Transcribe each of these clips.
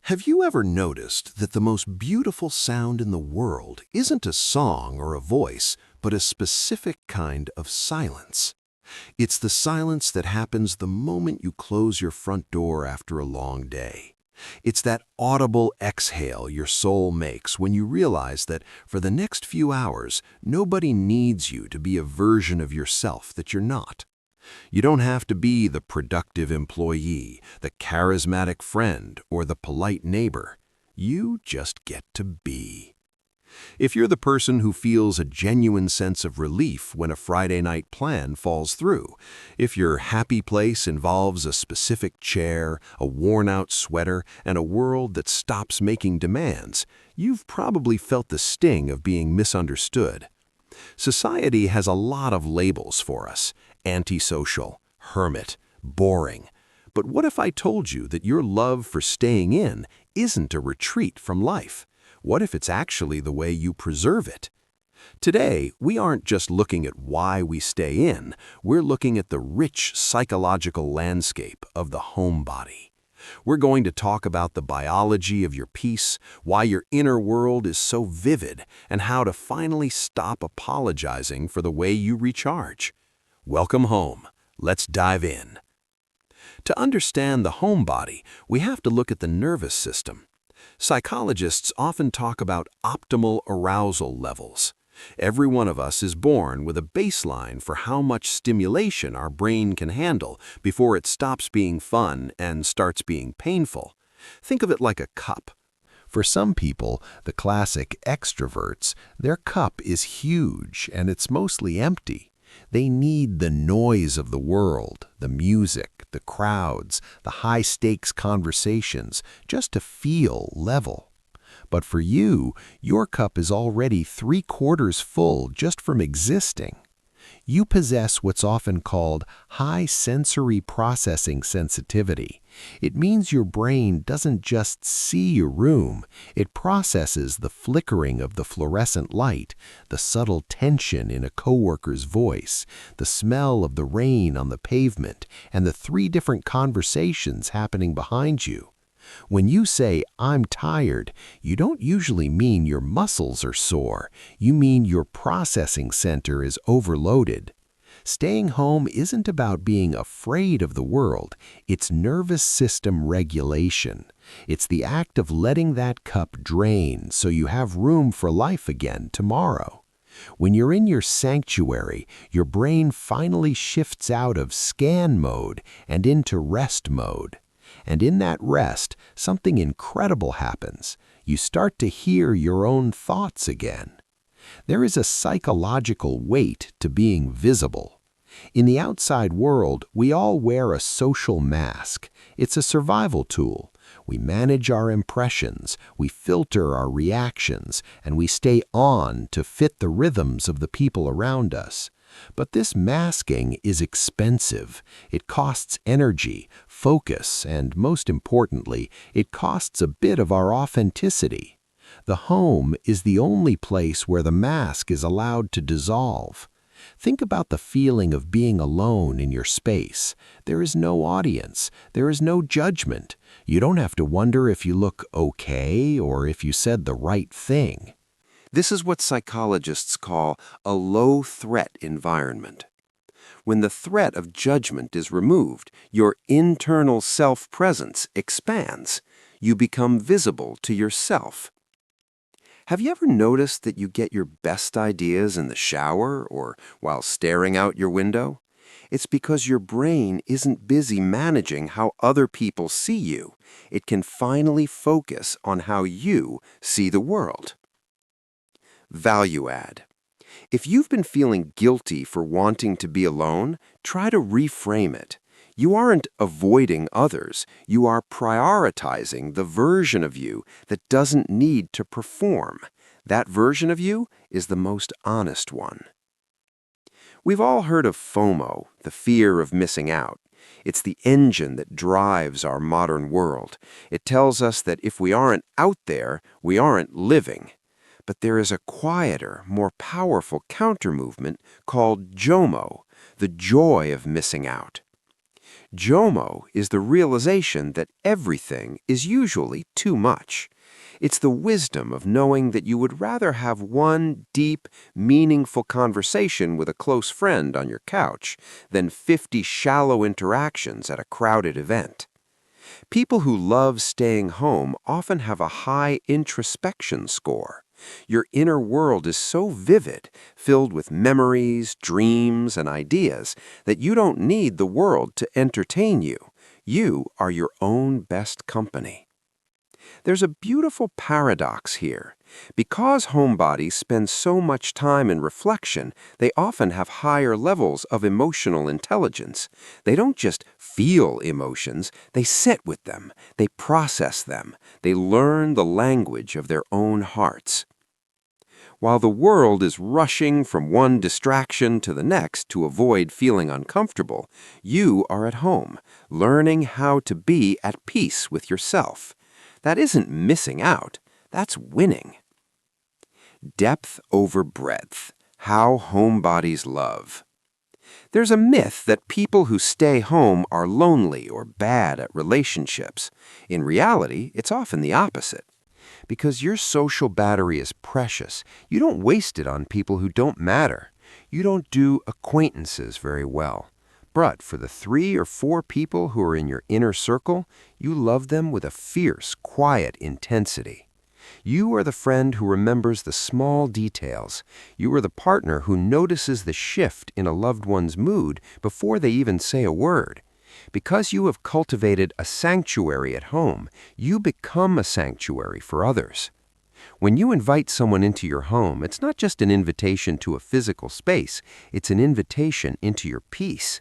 Have you ever noticed that the most beautiful sound in the world isn't a song or a voice, but a specific kind of silence? It's the silence that happens the moment you close your front door after a long day. It's that audible exhale your soul makes when you realize that for the next few hours, nobody needs you to be a version of yourself that you're not. You don't have to be the productive employee, the charismatic friend, or the polite neighbor. You just get to be. If you're the person who feels a genuine sense of relief when a Friday night plan falls through, if your happy place involves a specific chair, a worn-out sweater, and a world that stops making demands, you've probably felt the sting of being misunderstood. Society has a lot of labels for us: antisocial, hermit, boring. But what if I told you that your love for staying in isn't a retreat from life? What if it's actually the way you preserve it? Today, we aren't just looking at why we stay in, we're looking at the rich psychological landscape of the homebody. We're going to talk about the biology of your peace, why your inner world is so vivid, and how to finally stop apologizing for the way you recharge. Welcome home. Let's dive in. To understand the homebody, we have to look at the nervous system. Psychologists often talk about optimal arousal levels. Every one of us is born with a baseline for how much stimulation our brain can handle before it stops being fun and starts being painful. Think of it like a cup. For some people, the classic extroverts, their cup is huge and it's mostly empty. They need the noise of the world, the music, the crowds, the high-stakes conversations, just to feel level. But for you, your cup is already 3/4 full just from existing. You possess what's often called high sensory processing sensitivity. It means your brain doesn't just see a room, it processes the flickering of the fluorescent light, the subtle tension in a coworker's voice, the smell of the rain on the pavement, and the 3 different conversations happening behind you. When you say, "I'm tired," you don't usually mean your muscles are sore. You mean your processing center is overloaded. Staying home isn't about being afraid of the world. It's nervous system regulation. It's the act of letting that cup drain so you have room for life again tomorrow. When you're in your sanctuary, your brain finally shifts out of scan mode and into rest mode. And in that rest, something incredible happens. You start to hear your own thoughts again. There is a psychological weight to being visible. In the outside world, we all wear a social mask. It's a survival tool. We manage our impressions, we filter our reactions, and we stay on to fit the rhythms of the people around us. But this masking is expensive. It costs energy, focus, and most importantly, it costs a bit of our authenticity. The home is the only place where the mask is allowed to dissolve. Think about the feeling of being alone in your space. There is no audience. There is no judgment. You don't have to wonder if you look okay or if you said the right thing. This is what psychologists call a low-threat environment. When the threat of judgment is removed, your internal self-presence expands. You become visible to yourself. Have you ever noticed that you get your best ideas in the shower or while staring out your window? It's because your brain isn't busy managing how other people see you. It can finally focus on how you see the world. Value add. If you've been feeling guilty for wanting to be alone, try to reframe it. You aren't avoiding others. You are prioritizing the version of you that doesn't need to perform. That version of you is the most honest one. We've all heard of FOMO, the fear of missing out. It's the engine that drives our modern world. It tells us that if we aren't out there, we aren't living. But there is a quieter, more powerful counter-movement called JOMO, the joy of missing out. JOMO is the realization that everything is usually too much. It's the wisdom of knowing that you would rather have one deep, meaningful conversation with a close friend on your couch than 50 shallow interactions at a crowded event. People who love staying home often have a high introspection score. Your inner world is so vivid, filled with memories, dreams, and ideas, that you don't need the world to entertain you. You are your own best company. There's a beautiful paradox here. Because homebodies spend so much time in reflection, they often have higher levels of emotional intelligence. They don't just feel emotions, they sit with them, they process them, they learn the language of their own hearts. While the world is rushing from one distraction to the next to avoid feeling uncomfortable, you are at home, learning how to be at peace with yourself. That isn't missing out, that's winning. Depth over breadth. How homebodies love. There's a myth that people who stay home are lonely or bad at relationships. In reality, it's often the opposite. Because your social battery is precious, you don't waste it on people who don't matter. You don't do acquaintances very well. But for the 3 or 4 people who are in your inner circle, you love them with a fierce, quiet intensity. You are the friend who remembers the small details. You are the partner who notices the shift in a loved one's mood before they even say a word. Because you have cultivated a sanctuary at home, you become a sanctuary for others. When you invite someone into your home, it's not just an invitation to a physical space, it's an invitation into your peace.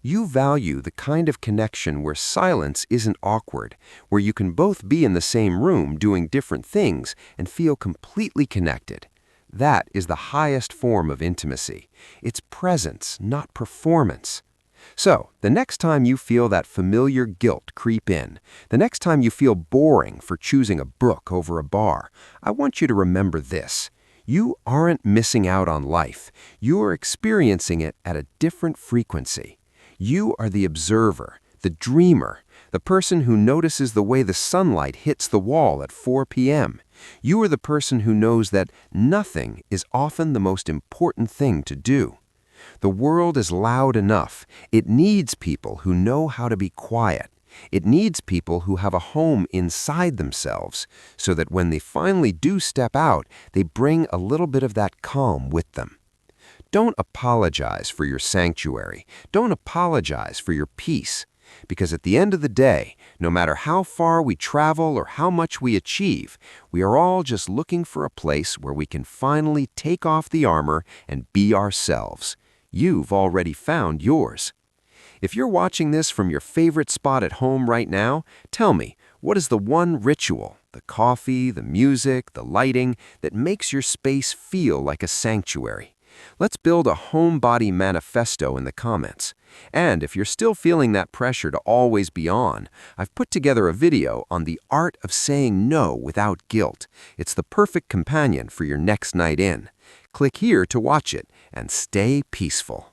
You value the kind of connection where silence isn't awkward, where you can both be in the same room doing different things and feel completely connected. That is the highest form of intimacy. It's presence, not performance. So, the next time you feel that familiar guilt creep in, the next time you feel boring for choosing a book over a bar, I want you to remember this. You aren't missing out on life. You are experiencing it at a different frequency. You are the observer, the dreamer, the person who notices the way the sunlight hits the wall at 4 p.m. You are the person who knows that nothing is often the most important thing to do. The world is loud enough. It needs people who know how to be quiet. It needs people who have a home inside themselves, so that when they finally do step out, they bring a little bit of that calm with them. Don't apologize for your sanctuary. Don't apologize for your peace. Because at the end of the day, no matter how far we travel or how much we achieve, we are all just looking for a place where we can finally take off the armor and be ourselves. You've already found yours. If you're watching this from your favorite spot at home right now, tell me, what is the one ritual, the coffee, the music, the lighting, that makes your space feel like a sanctuary? Let's build a Homebody manifesto in the comments. And if you're still feeling that pressure to always be on, I've put together a video on the art of saying no without guilt. It's the perfect companion for your next night in. Click here to watch it and stay peaceful.